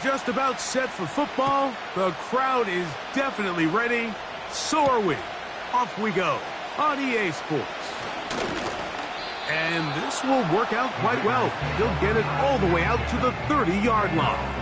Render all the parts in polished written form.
Just about set for football. The crowd is definitely ready. So are we. Off we go on EA Sports. And this will work out quite well. He'll get it all the way out to the 30-yard line.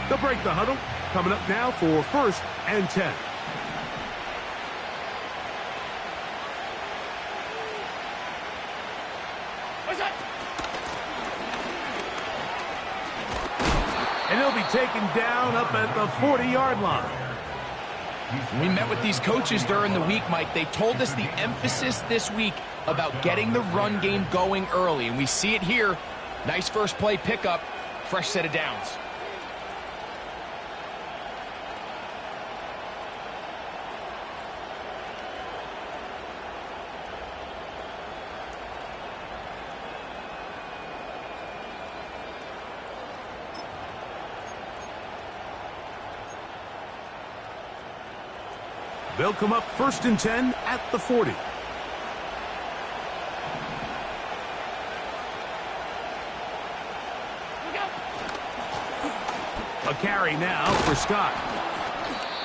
They'll break the huddle. Coming up now for 1st and 10. And he'll be taken down up at the 40-yard line. We met with these coaches during the week, Mike. They told us the emphasis this week about getting the run game going early, and we see it here. Nice first play pickup, fresh set of downs. They'll come up 1st and 10 at the 40. A carry now for Scott.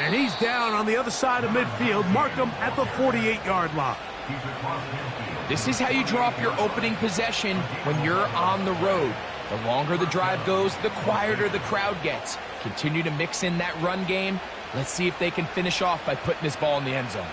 And he's down on the other side of midfield. Mark him at the 48-yard line. This is how you drop your opening possession when you're on the road. The longer the drive goes, the quieter the crowd gets. Continue to mix in that run game. Let's see if they can finish off by putting this ball in the end zone.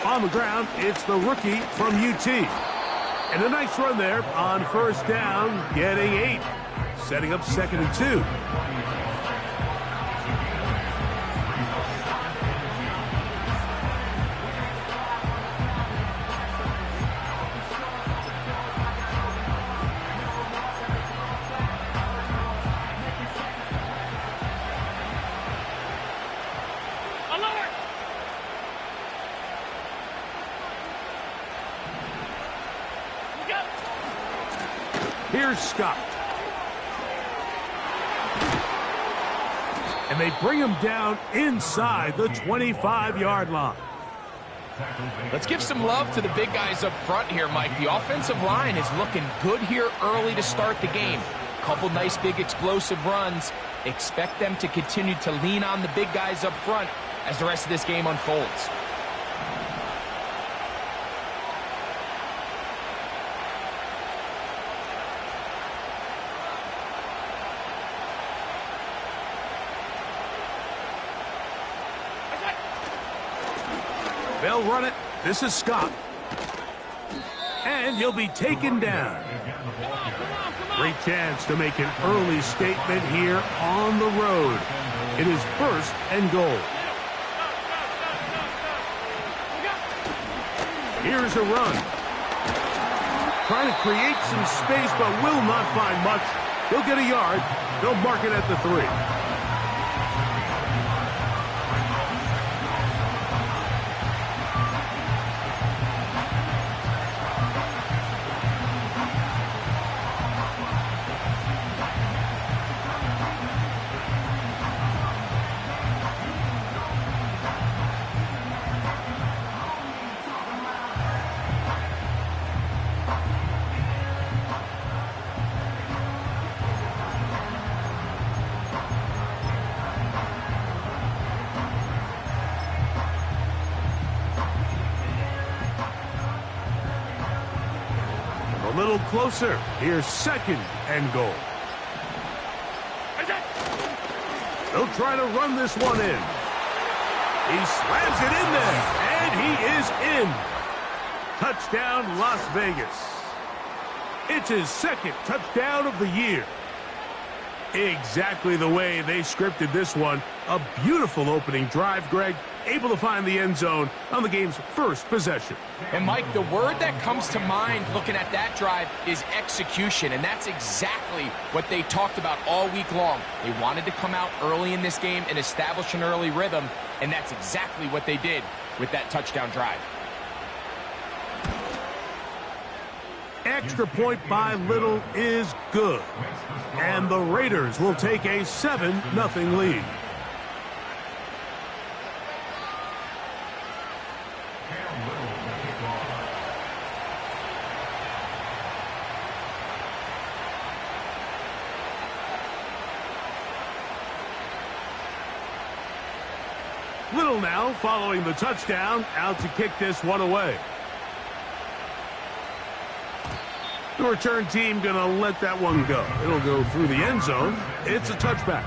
On the ground, it's the rookie from UT. And a nice run there on 1st down, getting 8. Setting up 2nd and 2. Here's Scott. And they bring him down inside the 25-yard line. Let's give some love to the big guys up front here, Mike. The offensive line is looking good here early to start the game. Couple nice big explosive runs. Expect them to continue to lean on the big guys up front as the rest of this game unfolds. They'll run it. This is Scott. And he'll be taken down. Great chance to make an early statement here on the road. It is 1st and goal. Here's a run. Trying to create some space, but will not find much. He'll get a yard. They'll mark it at the 3. A little closer. Here's 2nd and goal. They'll try to run this one in. He slams it in there, and he is in. Touchdown, Las Vegas. It's his 2nd touchdown of the year. Exactly the way they scripted this one. A beautiful opening drive, Greg. Able to find the end zone on the game's first possession. And, Mike, the word that comes to mind looking at that drive is execution, and that's exactly what they talked about all week long. They wanted to come out early in this game and establish an early rhythm, and that's exactly what they did with that touchdown drive. Extra point by Little is good. And the Raiders will take a 7-0 lead. Little now following the touchdown, out to kick this one away. The return team going to let that one go. It'll go through the end zone. It's a touchback.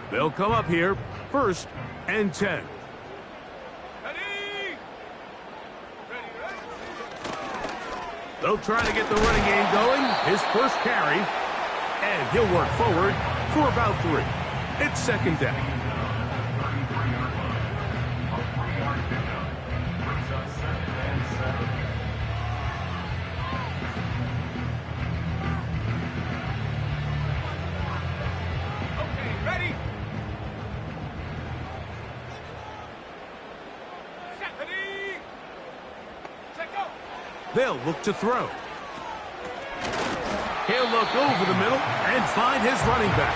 They'll come up here, 1st and 10. They'll try to get the running game going. His first carry. And he'll work forward for about 3. It's 2nd down. Okay, ready? Ready? Set, go! They'll look to throw. He'll look over the middle and find his running back.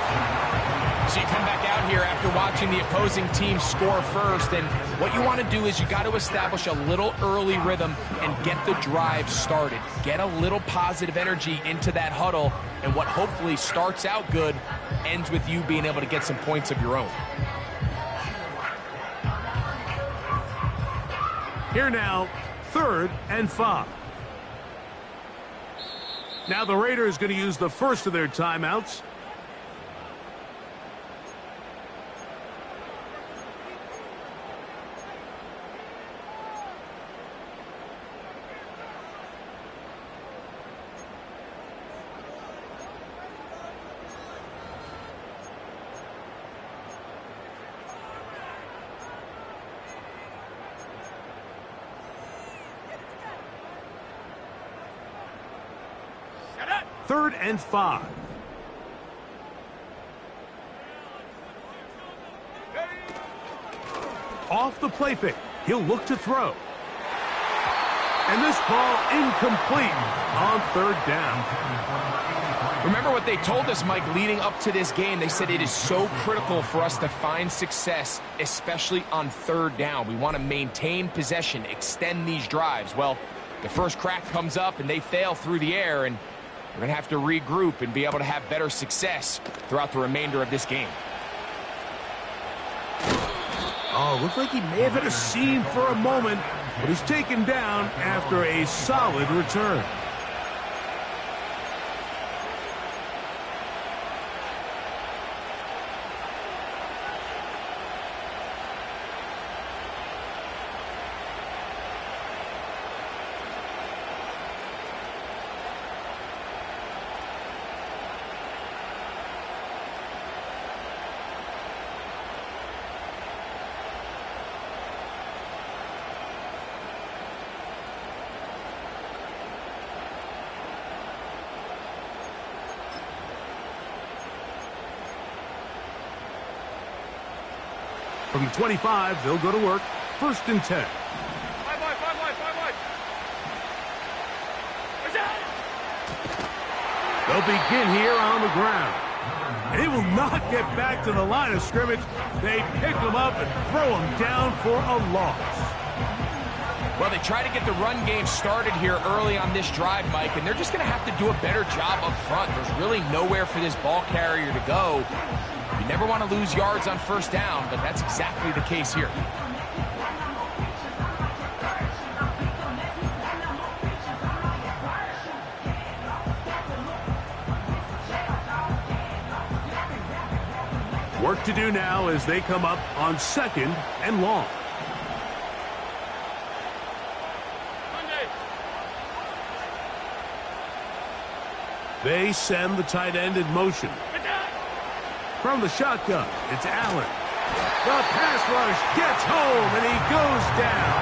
So you come back out here after watching the opposing team score first, and what you want to do is you got to establish a little early rhythm and get the drive started. Get a little positive energy into that huddle, and what hopefully starts out good ends with you being able to get some points of your own. Here now, 3rd and 5. Now the Raiders going to use the first of their timeouts. Set up! 3rd and 5. Off the play fake. He'll look to throw. And this ball incomplete on 3rd down. Remember what they told us, Mike, leading up to this game. They said it is so critical for us to find success, especially on 3rd down. We want to maintain possession, extend these drives. Well, the first crack comes up and they fail through the air, and we're going to have to regroup and be able to have better success throughout the remainder of this game. Oh, looked like he may have hit a seam for a moment, but he's taken down after a solid return. From the 25, they'll go to work. 1st and 10. Five wide. They'll begin here on the ground. And he will not get back to the line of scrimmage. They pick him up and throw him down for a loss. Well, they try to get the run game started here early on this drive, Mike, and they're just going to have to do a better job up front. There's really nowhere for this ball carrier to go. You never want to lose yards on 1st down, but that's exactly the case here. Work to do now as they come up on 2nd and long. They send the tight end in motion. From the shotgun, it's Allen. The pass rush gets home, and he goes down.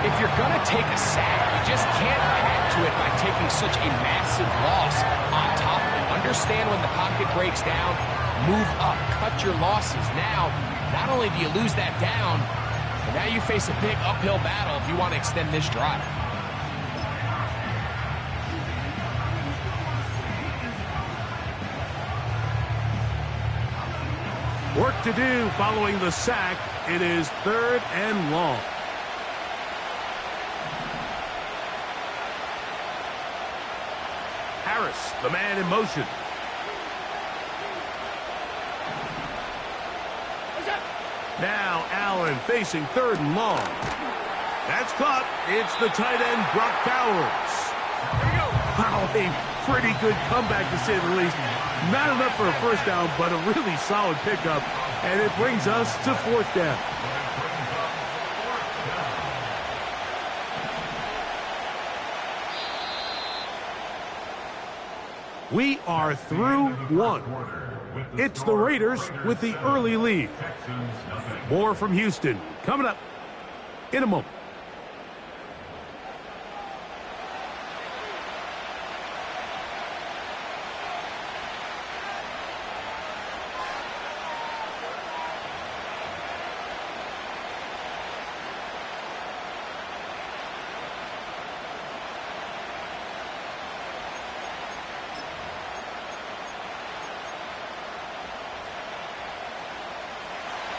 If you're going to take a sack, you just can't add to it by taking such a massive loss on top of it. Understand when the pocket breaks down, move up, cut your losses. Now, not only do you lose that down, but now you face a big uphill battle if you want to extend this drive. Work to do following the sack. It is 3rd and long. Harris, the man in motion. Now Allen facing 3rd and long. That's caught. It's the tight end, Brock Bowers. Wow, a pretty good comeback to say the least. Not enough for a first down, but a really solid pickup. And it brings us to 4th down. We are through 1. It's the Raiders with the early lead. More from Houston coming up in a moment.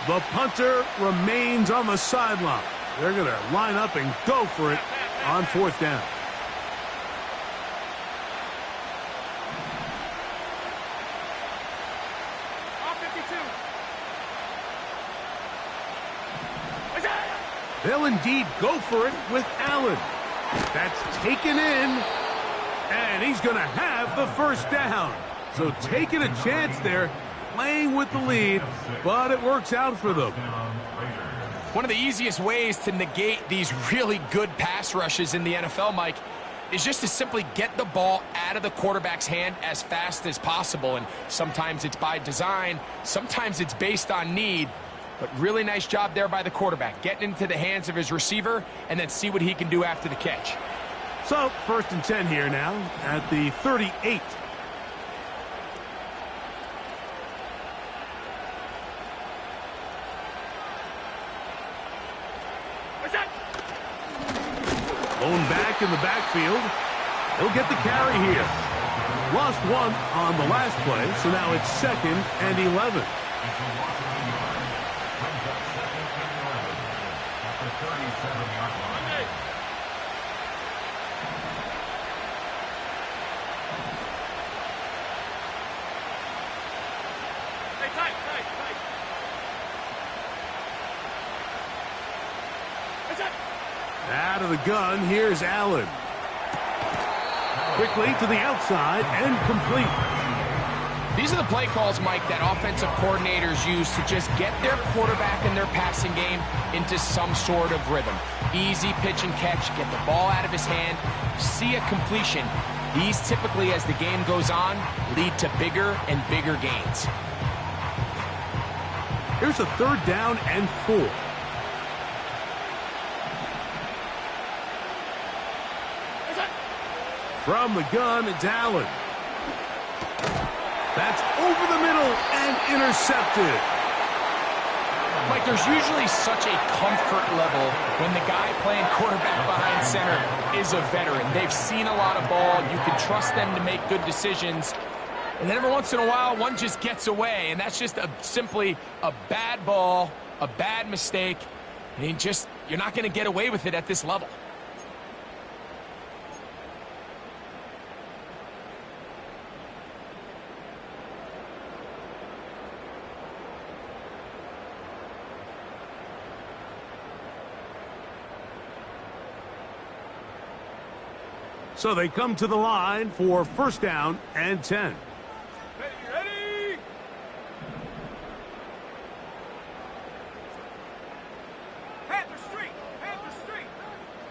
The punter remains on the sideline. They're going to line up and go for it on 4th down. They'll indeed go for it with Allen. That's taken in, and he's going to have the first down. So taking a chance there, playing with the lead, but it works out for them. One of the easiest ways to negate these really good pass rushes in the NFL, Mike, is just to simply get the ball out of the quarterback's hand as fast as possible. And sometimes it's by design, sometimes it's based on need. But really nice job there by the quarterback, getting into the hands of his receiver and then see what he can do after the catch. So, 1st and 10 here now at the 38. Blown back in the backfield. He'll get the carry here. Lost 1 on the last play, so now it's 2nd and 11. Out of the gun, here's Allen. Quickly to the outside and complete. These are the play calls, Mike, that offensive coordinators use to just get their quarterback and their passing game into some sort of rhythm. Easy pitch and catch, get the ball out of his hand, see a completion. These typically, as the game goes on, lead to bigger and bigger gains. Here's a 3rd down and 4. From the gun, it's Allen. That's over the middle and intercepted. Mike, there's usually such a comfort level when the guy playing quarterback behind center is a veteran. They've seen a lot of ball. You can trust them to make good decisions. And then every once in a while, one just gets away. And that's just simply a bad ball, a bad mistake. And you're not going to get away with it at this level. So they come to the line for 1st down and 10. Ready?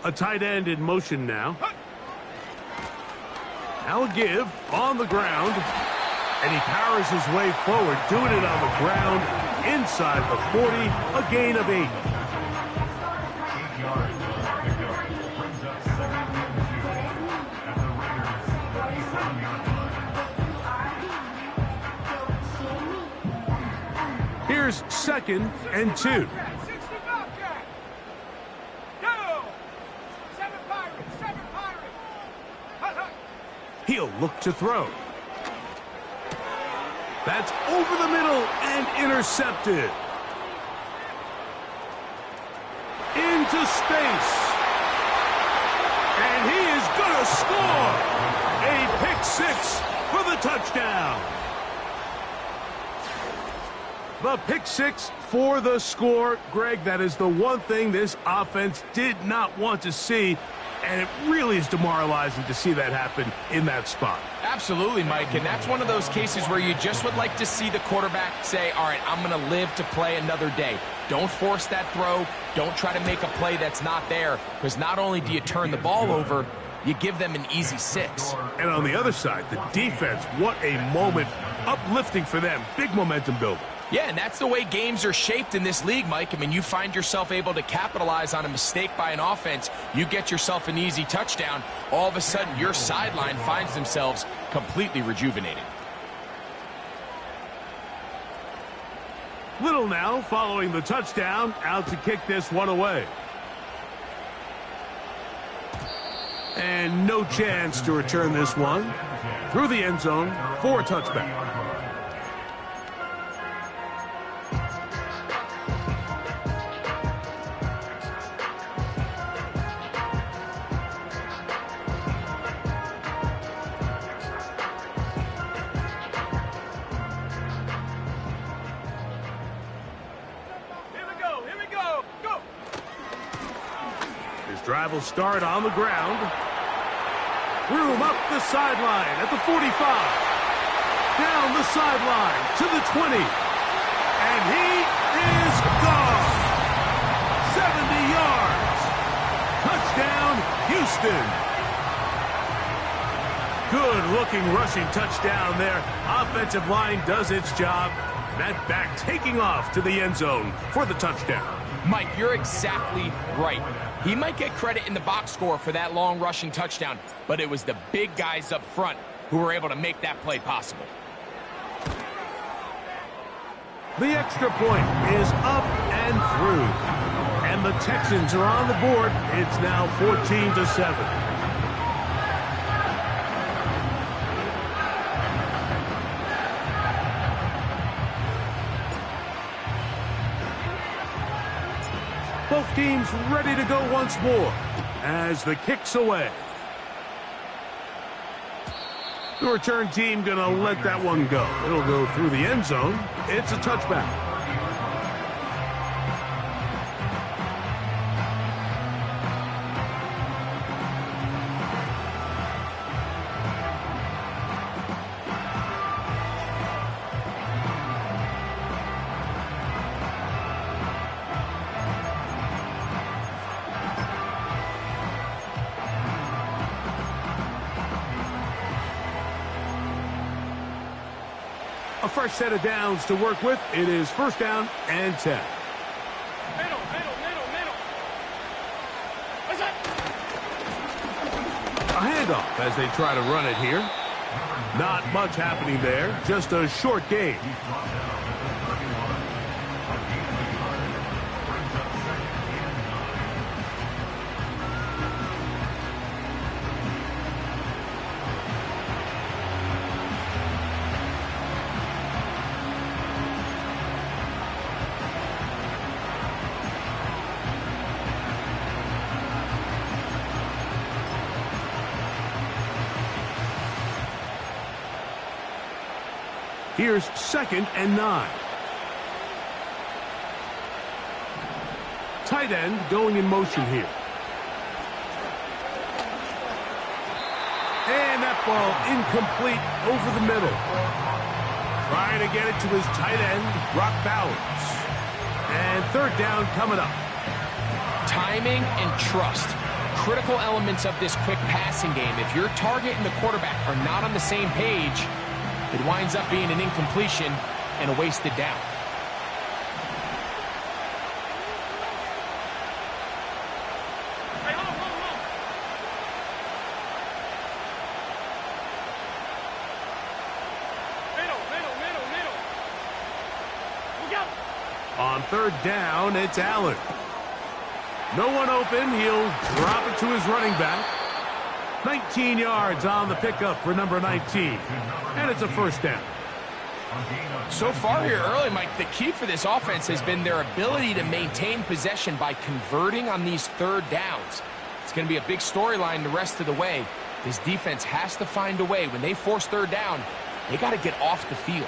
A tight end in motion now. Now a give on the ground. And he powers his way forward, doing it on the ground inside the 40, a gain of 8. Here's 2nd and 2. He'll look to throw. That's over the middle and intercepted. Into space. And he is going to score. A pick 6 for the touchdown. The pick 6 for the score. Greg, that is the one thing this offense did not want to see. And it really is demoralizing to see that happen in that spot. Absolutely, Mike, and that's one of those cases where you just would like to see the quarterback say, all right, I'm going to live to play another day. Don't force that throw. Don't try to make a play that's not there, because not only do you turn the ball over, you give them an easy 6. And on the other side, the defense, what a moment. Uplifting for them. Big momentum builder. Yeah, and that's the way games are shaped in this league, Mike. I mean, you find yourself able to capitalize on a mistake by an offense. You get yourself an easy touchdown. All of a sudden, your sideline finds themselves completely rejuvenated. Little now following the touchdown, out to kick this one away. And no chance to return this one through the end zone for a touchback. Drive will start on the ground. Room up the sideline at the 45. Down the sideline to the 20. And he is gone. 70 yards. Touchdown, Houston. Good-looking rushing touchdown there. Offensive line does its job. That back taking off to the end zone for the touchdown. Mike, you're exactly right. He might get credit in the box score for that long rushing touchdown, but it was the big guys up front who were able to make that play possible. The extra point is up and through. And the Texans are on the board. It's now 14-7. Both teams ready to go once more as the kick's away. The return team going to let that one go. It'll go through the end zone. It's a touchback. A fresh set of downs to work with. It is 1st down and 10. Middle. What's that? A handoff as they try to run it here. Not much happening there. Just a short gain. Here's 2nd and 9. Tight end going in motion here. And that ball incomplete over the middle. Trying to get it to his tight end, Brock Bowers. And 3rd down coming up. Timing and trust. critical elements of this quick passing game. If your target and the quarterback are not on the same page, it winds up being an incompletion and a wasted down. On third down, it's Allen. No one open. He'll drop it to his running back. 19 yards on the pickup for number 19. And it's a first down. So far here early, Mike, the key for this offense has been their ability to maintain possession by converting on these third downs. It's going to be a big storyline the rest of the way. This defense has to find a way. When they force third down, they got to get off the field.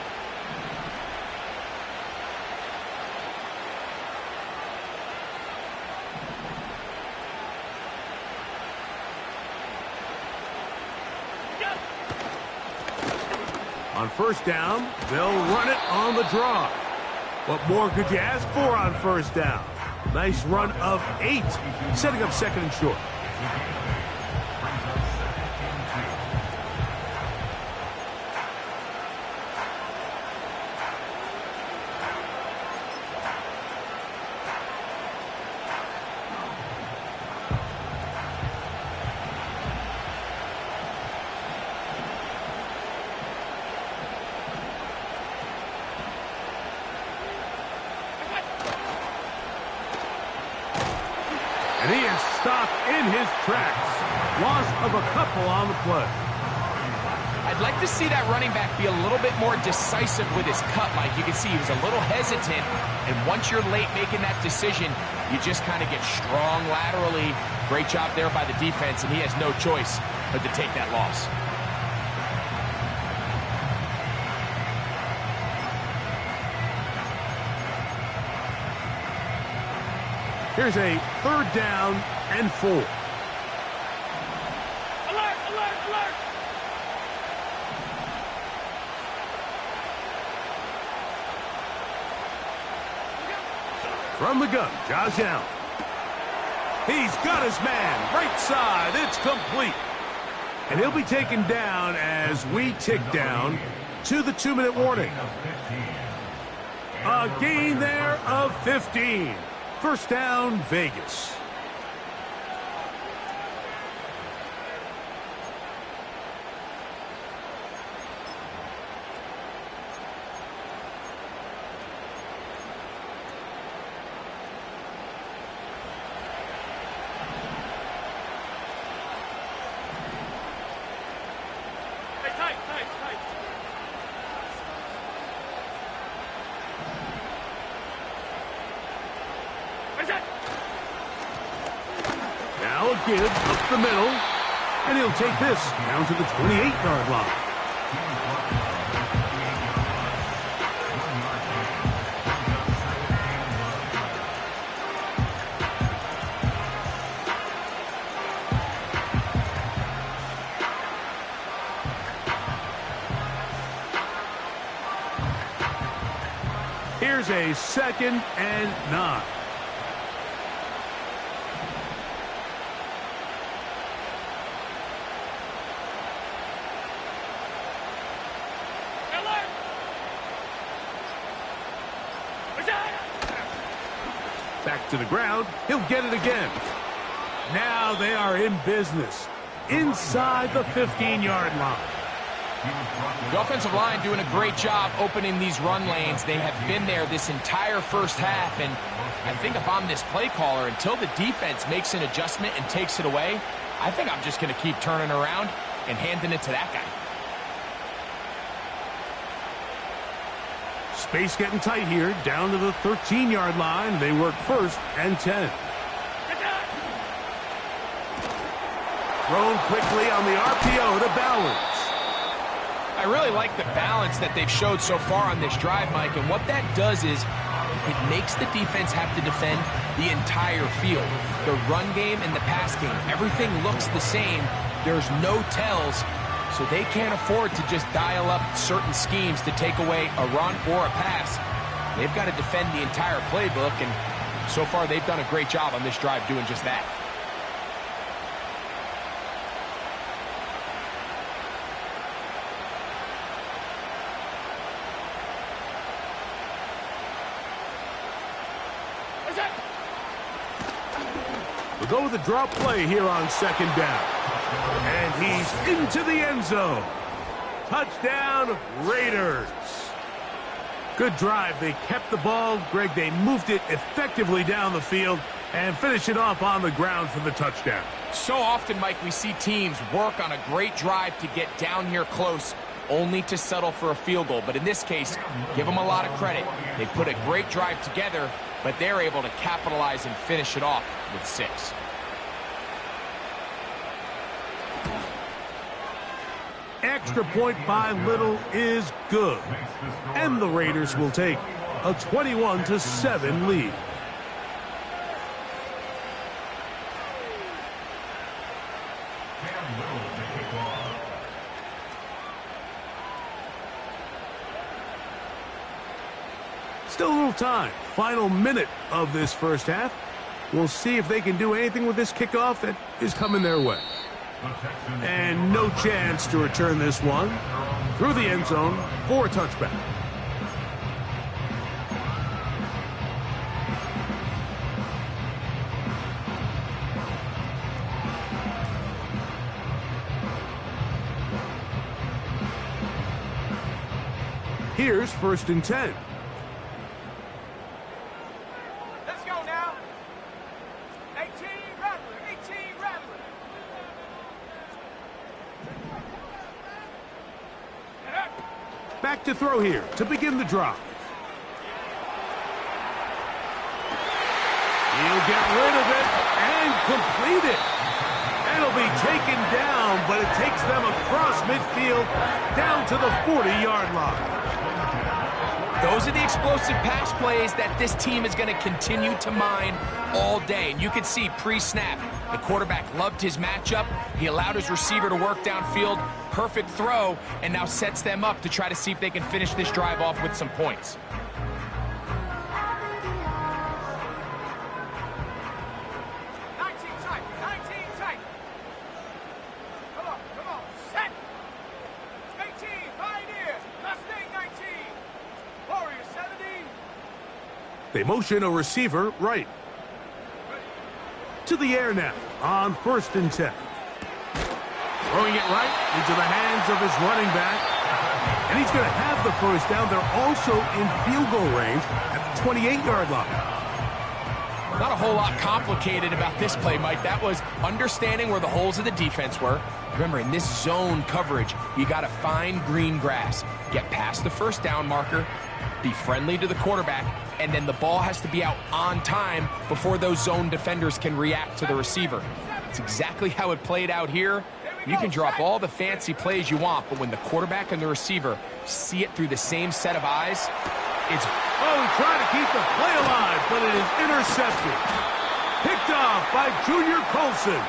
On first down, they'll run it on the draw. What more could you ask for on first down? Nice run of 8, setting up second and short. And he is stopped in his tracks. Loss of a couple on the play. I'd like to see that running back be a little bit more decisive with his cut, Mike. You can see he was a little hesitant, and once you're late making that decision, you just kind of get strong laterally. Great job there by the defense, and he has no choice but to take that loss. Here's a third down and 4. Alert! Alert! Alert! From the gun, Josh Allen. He's got his man. Right side. It's complete. And he'll be taken down as we tick down to the 2-minute warning. A gain there of 15. First down, Vegas. Hey, tight. Now a give up the middle, and he'll take this down to the 28-yard line. Here's a 2nd and 9. Back to the ground. He'll get it again. Now they are in business inside the 15-yard line. The offensive line doing a great job opening these run lanes. They have been there this entire first half, and I think if I'm this play caller, until the defense makes an adjustment and takes it away, I think I'm just going to keep turning around and handing it to that guy. Space getting tight here, down to the 13-yard line. They work 1st and 10. Thrown quickly on the RPO to Bowers. I really like the balance that they've showed so far on this drive, Mike, and what that does is it makes the defense have to defend the entire field. The run game and the pass game, everything looks the same. There's no tells. So they can't afford to just dial up certain schemes to take away a run or a pass. They've got to defend the entire playbook, and so far they've done a great job on this drive doing just that. We'll go with a drop play here on second down. And he's into the end zone. Touchdown, Raiders. Good drive. They kept the ball. Greg, they moved it effectively down the field and finish it off on the ground for the touchdown. So often, Mike, we see teams work on a great drive to get down here close, only to settle for a field goal. But in this case, give them a lot of credit. They put a great drive together, but they're able to capitalize and finish it off with 6. Extra point by Little is good. And the Raiders will take a 21-7 lead. Still a little time. Final minute of this first half. We'll see if they can do anything with this kickoff that is coming their way. And no chance to return this one through the end zone for a touchback. Here's 1st and 10. Let's go now. 18 Rattler, 18 Rattler. Back to throw here to begin the drive. He'll get rid of it and complete it. It'll be taken down, but it takes them across midfield down to the 40-yard line. Those are the explosive pass plays that this team is going to continue to mine all day. And you can see pre-snap, the quarterback loved his matchup. He allowed his receiver to work downfield. Perfect throw, and now sets them up to try to see if they can finish this drive off with some points. They motion a receiver right. To the air now on 1st and 10. Throwing it right into the hands of his running back. And he's going to have the first down. They're also in field goal range at the 28-yard line. Not a whole lot complicated about this play, Mike. That was understanding where the holes of the defense were. Remember, in this zone coverage, you got to find green grass. Get past the first down marker. Be friendly to the quarterback, and then the ball has to be out on time before those zone defenders can react to the receiver. It's exactly how it played out here. You can drop all the fancy plays you want, but when the quarterback and the receiver see it through the same set of eyes, it's... Oh, trying to keep the play alive, but it is intercepted. Picked off by Junior Colson.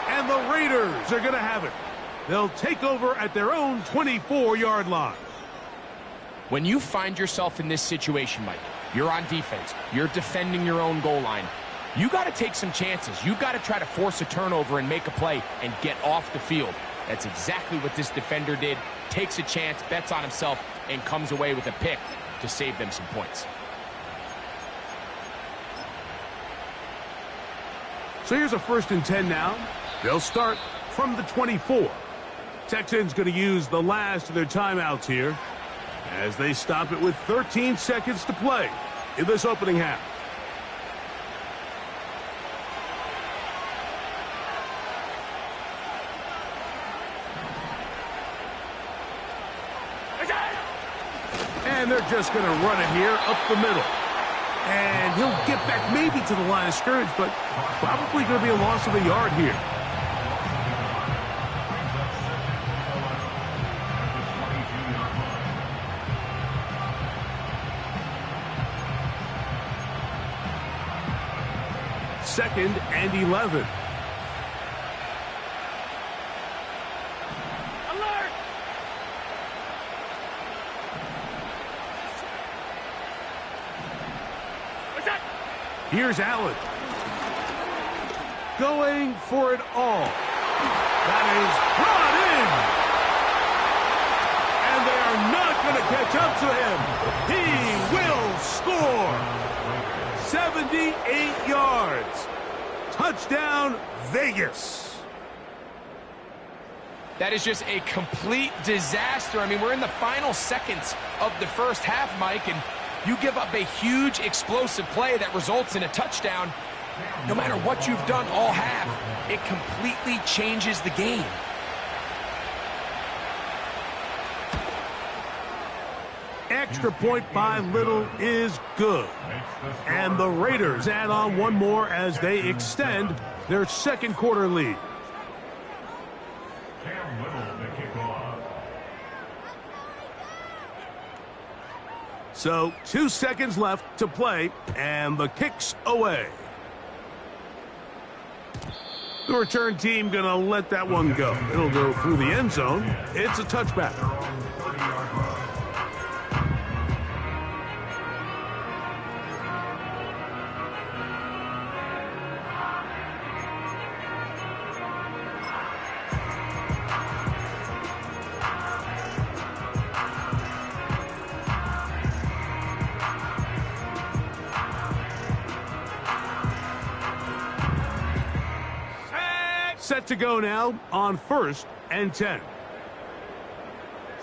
And the Raiders are going to have it. They'll take over at their own 24-yard line. When you find yourself in this situation, Mike, you're on defense, you're defending your own goal line, you got to take some chances. You got to try to force a turnover and make a play and get off the field. That's exactly what this defender did. Takes a chance, bets on himself, and comes away with a pick to save them some points. So here's a 1st and 10 now. They'll start from the 24. Texans going to use the last of their timeouts here as they stop it with 13 seconds to play in this opening half. And they're just going to run it here up the middle. And he'll get back maybe to the line of scrimmage, but probably going to be a loss of a yard here. Second and 11. Alert! What's that? Here's Allen. Going for it all. That is brought in. And they are not going to catch up to him. He will score. 78 yards. Touchdown, Vegas. That is just a complete disaster. I mean, we're in the final seconds of the first half, Mike, and you give up a huge explosive play that results in a touchdown. No matter what you've done all half, it completely changes the game. Extra point by Little is good. And the Raiders add on one more as they extend their second quarter lead. So 2 seconds left to play, and the kick's away. The return team gonna let that one go. It'll go through the end zone. It's a touchback. Set to go now on 1st and 10.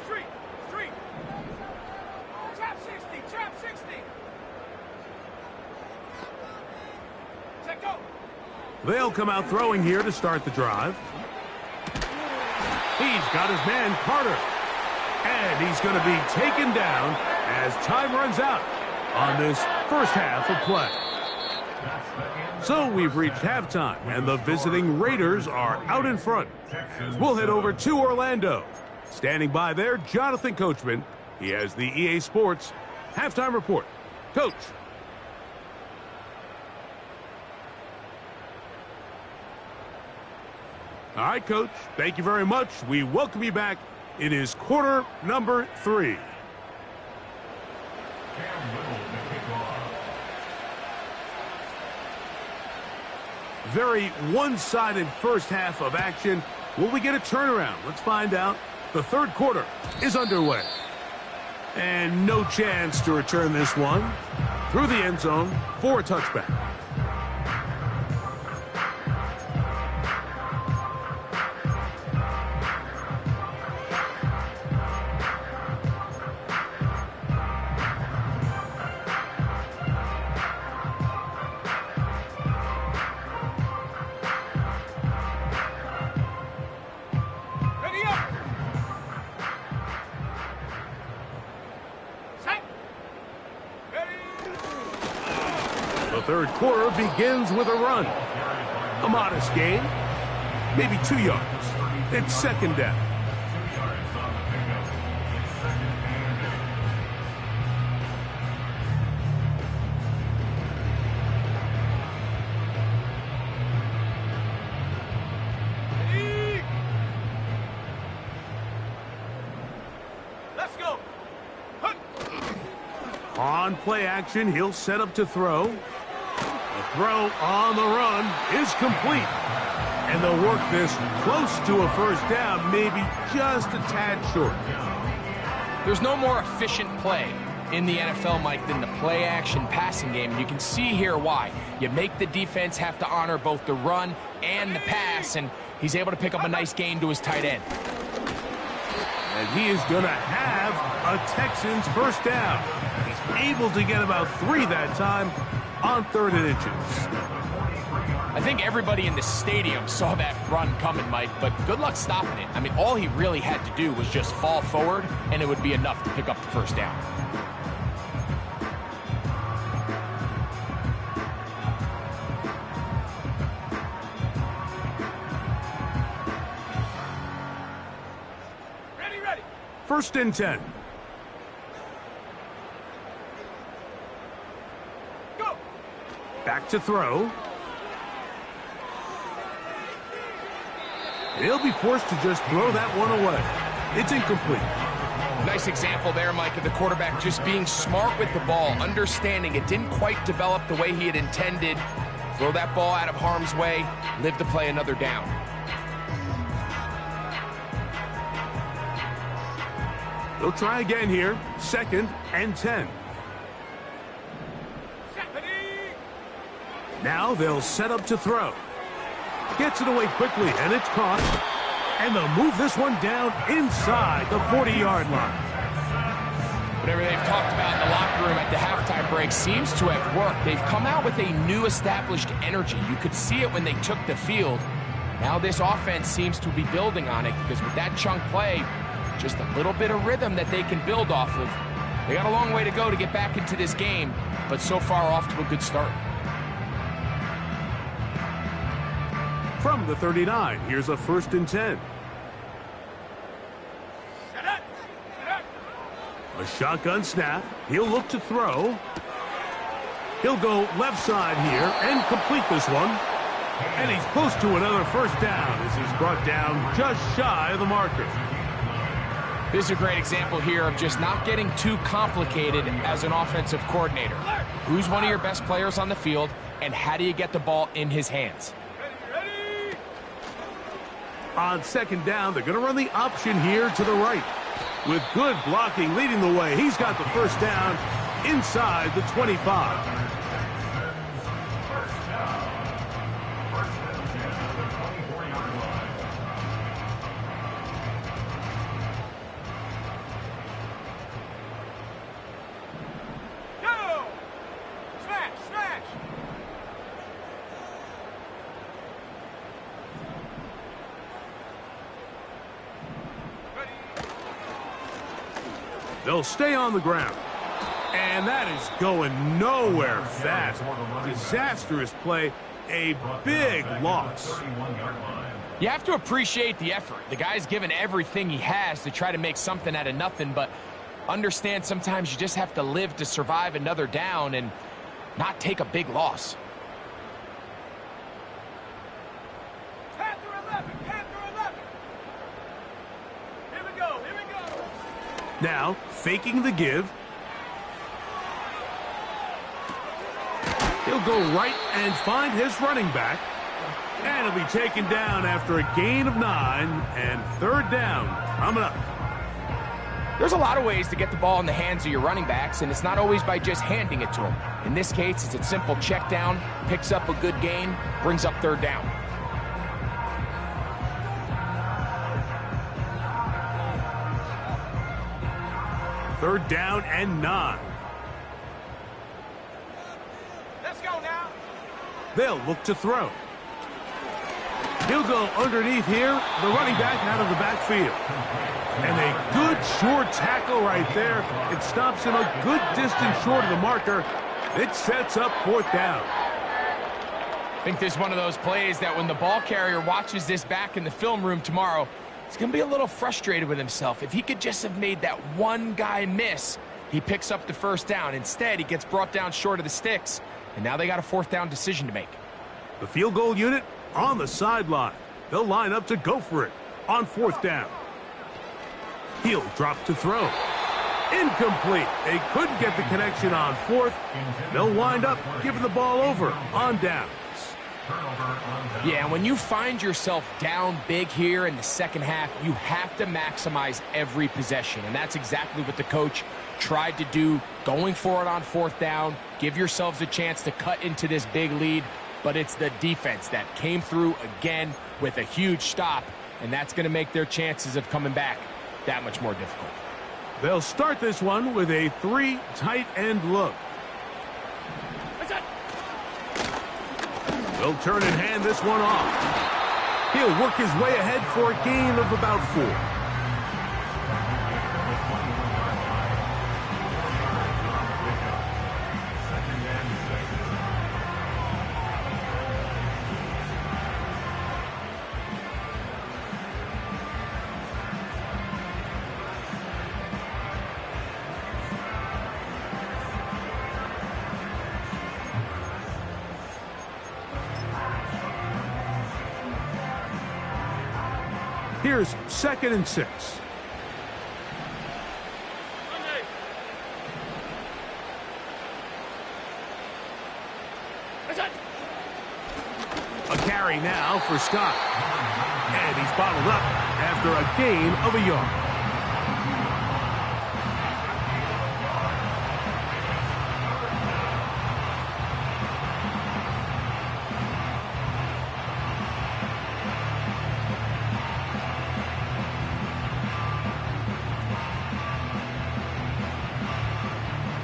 Street. Trap 60. Set go. They'll come out throwing here to start the drive. He's got his man Carter. And he's going to be taken down as time runs out on this first half of play. So we've reached halftime, and the visiting Raiders are out in front. We'll head over to Orlando. Standing by there, Jonathan Coachman. He has the EA Sports halftime report. Coach. All right, Coach. Thank you very much. We welcome you back. It is quarter number 3. Very one-sided first half of action. Will we get a turnaround? Let's find out. The third quarter is underway. And no chance to return this one through the end zone for a touchback. The third quarter begins with a run. A modest gain, maybe 2 yards. It's second down. Let's go. On play action, he'll set up to throw. The throw on the run is complete. And they'll work this close to a first down, maybe just a tad short. There's no more efficient play in the NFL, Mike, than the play-action passing game. And you can see here why. You make the defense have to honor both the run and the pass, and he's able to pick up a nice gain to his tight end. And he is going to have a Texans first down. He's able to get about 3 that time on 3rd and inches. I think everybody in the stadium saw that run coming, Mike, but good luck stopping it. I mean, all he really had to do was just fall forward, and it would be enough to pick up the first down. Ready. 1st and 10. Go. Back to throw. He'll be forced to just throw that one away. It's incomplete. Nice example there, Mike, of the quarterback just being smart with the ball, understanding it didn't quite develop the way he had intended. Throw that ball out of harm's way, live to play another down. They'll try again here. 2nd and 10. Now they'll set up to throw. Gets it away quickly, and it's caught. And they'll move this one down inside the 40-yard line. Whatever they've talked about in the locker room at the halftime break seems to have worked. They've come out with a new established energy. You could see it when they took the field. Now this offense seems to be building on it because with that chunk play, just a little bit of rhythm that they can build off of. They got a long way to go to get back into this game, but so far off to a good start. From the 39, here's a 1st and 10. A shotgun snap. He'll look to throw. He'll go left side here and complete this one. And he's close to another 1st down as he's brought down just shy of the marker. This is a great example here of just not getting too complicated as an offensive coordinator. Who's one of your best players on the field, and how do you get the ball in his hands? Ready. On 2nd down, they're going to run the option here to the right. With good blocking leading the way, he's got the 1st down inside the 25. Go! Smash, smash! Ready. They'll stay on the ground. And that is going nowhere fast. Disastrous play. A big loss. You have to appreciate the effort. The guy's given everything he has to try to make something out of nothing, but understand sometimes you just have to live to survive another down and not take a big loss. Panther 11, Panther 11. Here we go, here we go. Now, faking the give. He'll go right and find his running back. And he'll be taken down after a gain of 9 and 3rd down coming up. There's a lot of ways to get the ball in the hands of your running backs, and it's not always by just handing it to them. In this case, it's a simple check down, picks up a good gain, brings up 3rd down. Third down and 9. Let's go now. They'll look to throw. He'll go underneath here, the running back out of the backfield. And a good short tackle right there. It stops him a good distance short of the marker. It sets up 4th down. I think this is one of those plays that when the ball carrier watches this back in the film room tomorrow, he's going to be a little frustrated with himself. If he could just have made that one guy miss, he picks up the 1st down. Instead, he gets brought down short of the sticks, and now they got a 4th down decision to make. The field goal unit on the sideline. They'll line up to go for it on 4th down. He'll drop to throw. Incomplete. They couldn't get the connection on 4th. They'll wind up giving the ball over on downs. Yeah, when you find yourself down big here in the 2nd half, you have to maximize every possession. And that's exactly what the coach tried to do, going for it on 4th down. Give yourselves a chance to cut into this big lead. But it's the defense that came through again with a huge stop. And that's going to make their chances of coming back that much more difficult. They'll start this one with a 3 tight end look. They'll turn and hand this one off. He'll work his way ahead for a gain of about 4. Here's 2nd and 6. A carry now for Scott. And he's bottled up after a gain of a yard.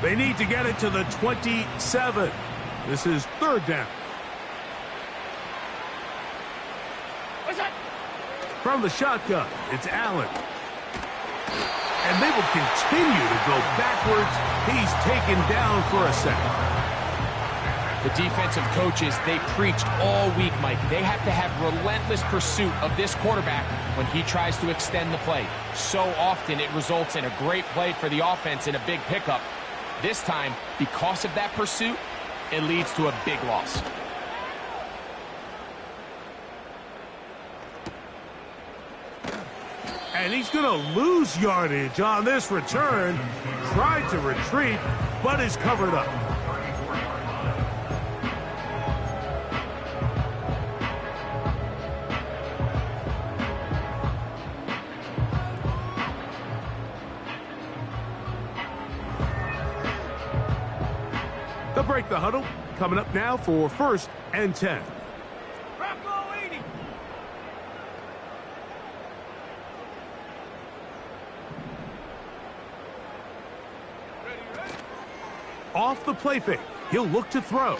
They need to get it to the 27. This is third down. From the shotgun, it's Allen. And they will continue to go backwards. He's taken down for a second. The defensive coaches, they preached all week, Mike. They have to have relentless pursuit of this quarterback when he tries to extend the play. So often it results in a great play for the offense and a big pickup. This time, because of that pursuit, it leads to a big loss. And he's going to lose yardage on this return. Tried to retreat, but is covered up. They'll break the huddle. Coming up now for 1st and 10. Off the play fake, he'll look to throw.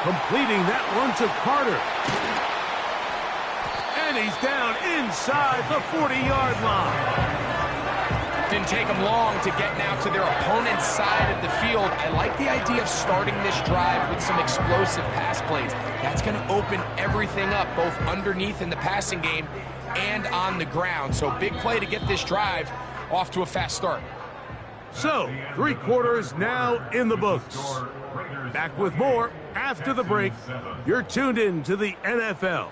Completing that one to Carter. And he's down inside the 40-yard line. Didn't take them long to get now to their opponent's side of the field. I like the idea of starting this drive with some explosive pass plays. That's going to open everything up, both underneath in the passing game and on the ground. So big play to get this drive off to a fast start. So, 3 quarters now in the books. Back with more after the break. You're tuned in to the NFL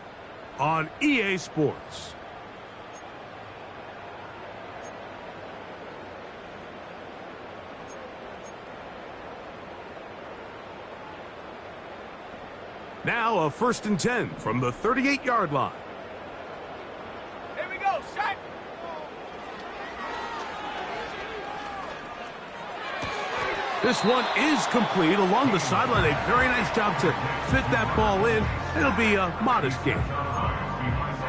on EA Sports. Now a 1st and 10 from the 38-yard line. Here we go, set. This one is complete along the sideline. A very nice job to fit that ball in. It'll be a modest gain.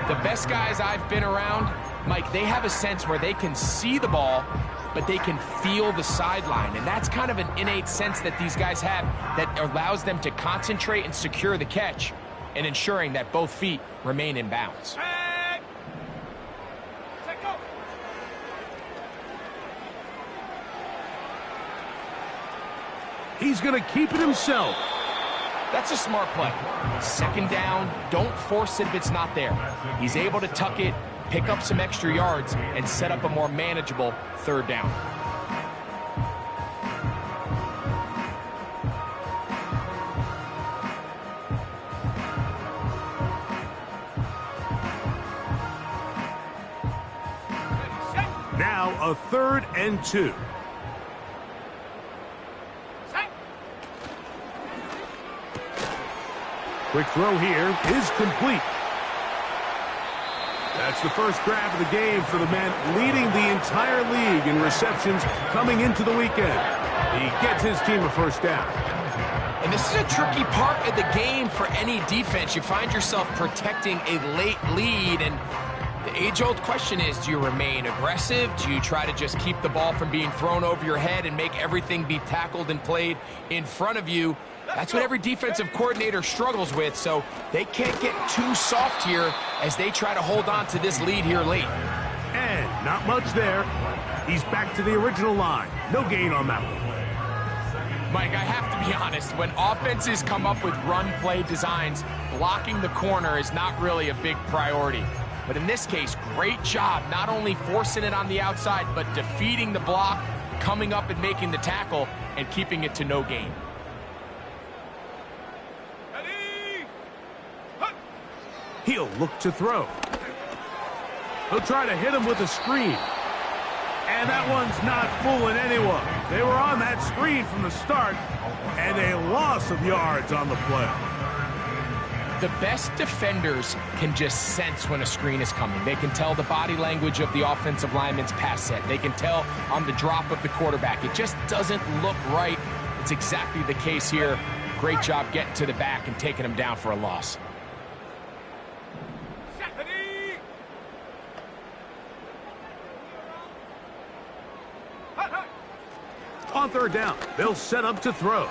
The best guys I've been around, Mike, they have a sense where they can see the ball, but they can feel the sideline. And that's kind of an innate sense that these guys have that allows them to concentrate and secure the catch and ensuring that both feet remain in bounds. He's going to keep it himself. That's a smart play. 2nd down, don't force it if it's not there. He's able to tuck it, pick up some extra yards, and set up a more manageable 3rd down. Now a 3rd and 2. Quick throw here is complete. That's the first grab of the game for the man leading the entire league in receptions coming into the weekend. He gets his team a 1st down. And this is a tricky part of the game for any defense. You find yourself protecting a late lead, and the age-old question is, do you remain aggressive? Do you try to just keep the ball from being thrown over your head and make everything be tackled and played in front of you? That's what every defensive coordinator struggles with, so they can't get too soft here as they try to hold on to this lead here late. And not much there. He's back to the original line. No gain on that one. Mike, I have to be honest, when offenses come up with run play designs, blocking the corner is not really a big priority. But in this case, great job not only forcing it on the outside, but defeating the block, coming up and making the tackle, and keeping it to no gain. He'll look to throw. He'll try to hit him with a screen. And that one's not fooling anyone. They were on that screen from the start, and a loss of yards on the play. The best defenders can just sense when a screen is coming. They can tell the body language of the offensive lineman's pass set. They can tell on the drop of the quarterback. It just doesn't look right. It's exactly the case here. Great job getting to the back and taking him down for a loss. On third down, they'll set up to throw.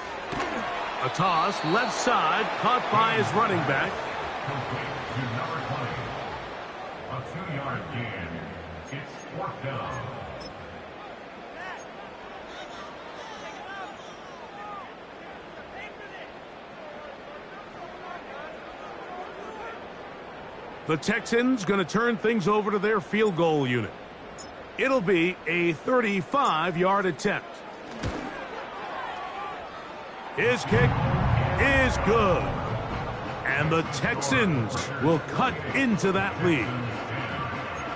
A toss, left side, caught by his running back. A 2-yard gain. It's 4th down. The Texans going to turn things over to their field goal unit. It'll be a 35-yard attempt. His kick is good. And the Texans will cut into that lead.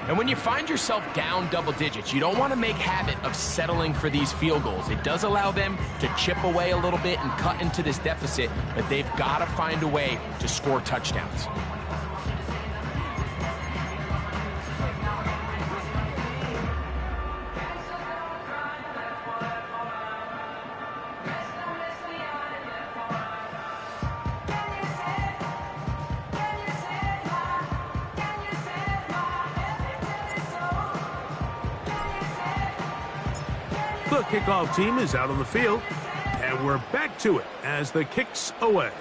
And when you find yourself down double digits, you don't want to make habit of settling for these field goals. It does allow them to chip away a little bit and cut into this deficit, but they've got to find a way to score touchdowns. The kickoff team is out on the field, and we're back to it as the kick's away.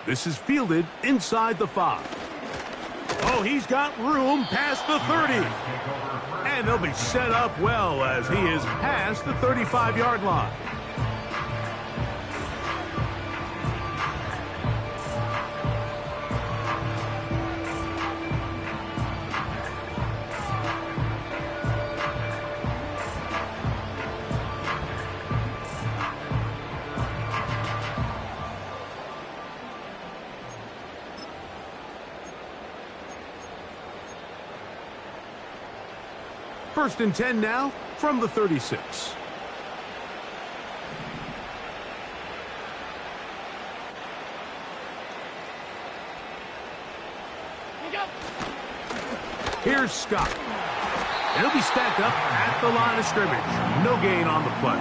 This is fielded inside the 5. Oh, he's got room past the 30. And they'll be set up well as he is past the 35-yard line. First and 10 now from the 36. Here's Scott. And he'll be stacked up at the line of scrimmage. No gain on the play.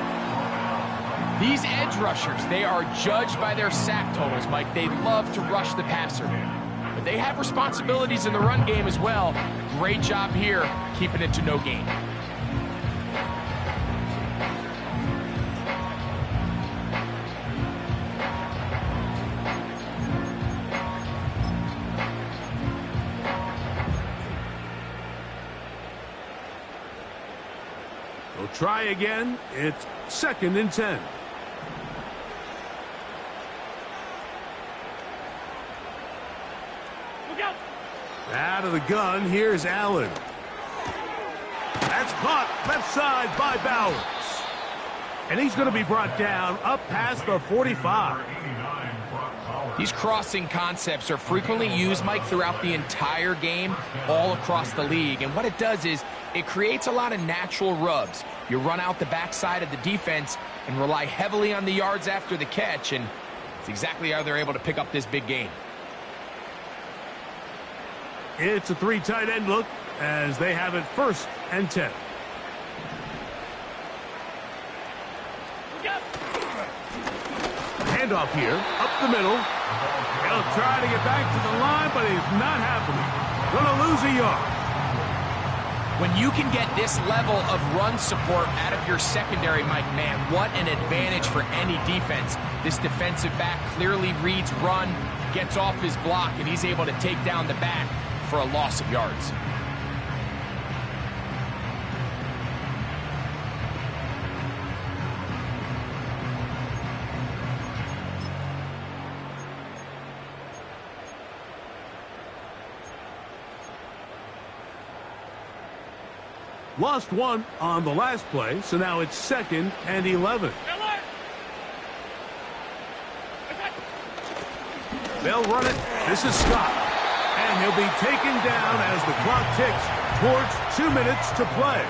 These edge rushers, they are judged by their sack totals, Mike. They love to rush the passer. But they have responsibilities in the run game as well. Great job here, keeping it to no gain. They'll try again. It's 2nd and 10. Out of the gun, here's Allen. That's caught left side by Bowers. And he's going to be brought down up past the 45. These crossing concepts are frequently used, Mike, throughout the entire game, all across the league. And what it does is it creates a lot of natural rubs. You run out the backside of the defense and rely heavily on the yards after the catch, and it's exactly how they're able to pick up this big gain. It's a 3 tight end look as they have it 1st and 10. Handoff here, up the middle. He'll try to get back to the line, but he's not happening. Gonna lose a yard. When you can get this level of run support out of your secondary, Mike, man, what an advantage for any defense. This defensive back clearly reads run, gets off his block, and he's able to take down the back for a loss of yards. Lost one on the last play, so now it's 2nd and 11. They'll run it. This is Scott. And he'll be taken down as the clock ticks towards 2 minutes to play.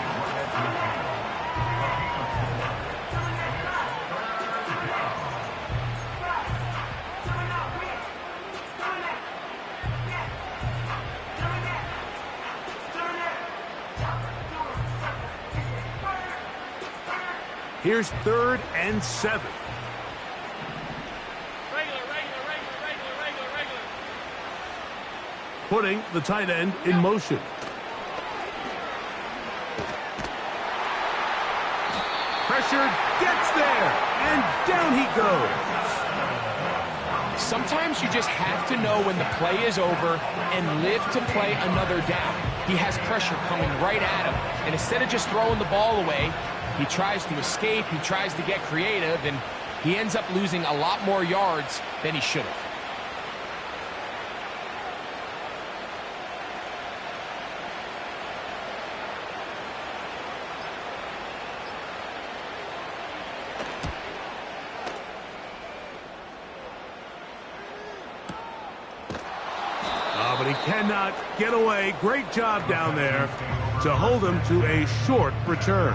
Here's 3rd and 7. Putting the tight end in motion. pressure, gets there, and down he goes. Sometimes you just have to know when the play is over and live to play another down. He has pressure coming right at him, and instead of just throwing the ball away, he tries to escape, he tries to get creative, and he ends up losing a lot more yards than he should have. But he cannot get away. Great job down there to hold him to a short return.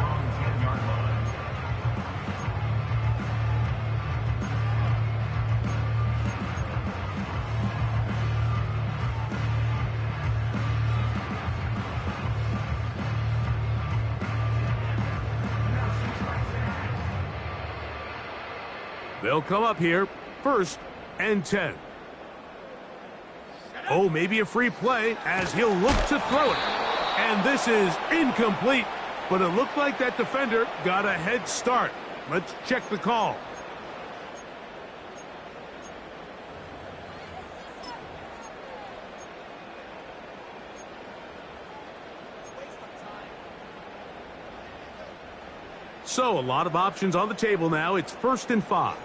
They'll come up here, 1st and 10. Oh, maybe a free play as he'll look to throw it. And this is incomplete, but it looked like that defender got a head start. Let's check the call. So, a lot of options on the table now. It's 1st and 5.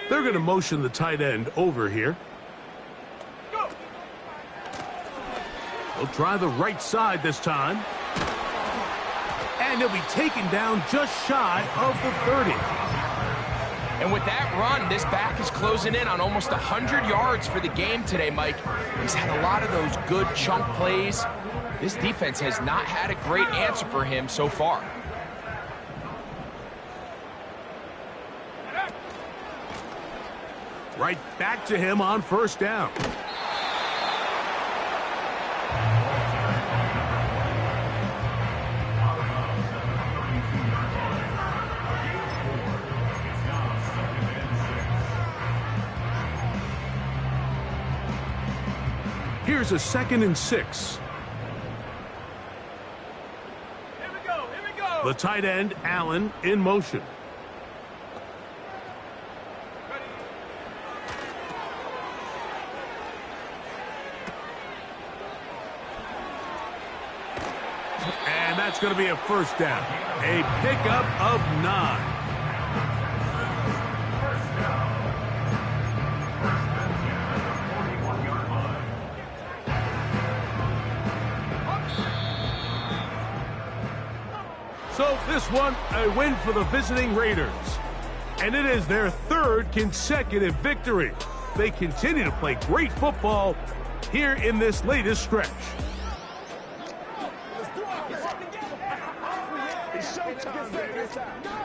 They're going to motion the tight end over here. He'll try the right side this time. And he'll be taken down just shy of the 30. And with that run, this back is closing in on almost 100 yards for the game today, Mike. He's had a lot of those good chunk plays. This defense has not had a great answer for him so far. Right back to him on 1st down. Here's a 2nd and 6. Here we go, here we go. The tight end, Allen, in motion. And that's going to be a 1st down. A pickup of 9. So this one, a win for the visiting Raiders. And it is their 3rd consecutive victory. They continue to play great football here in this latest stretch. It's showtime, baby.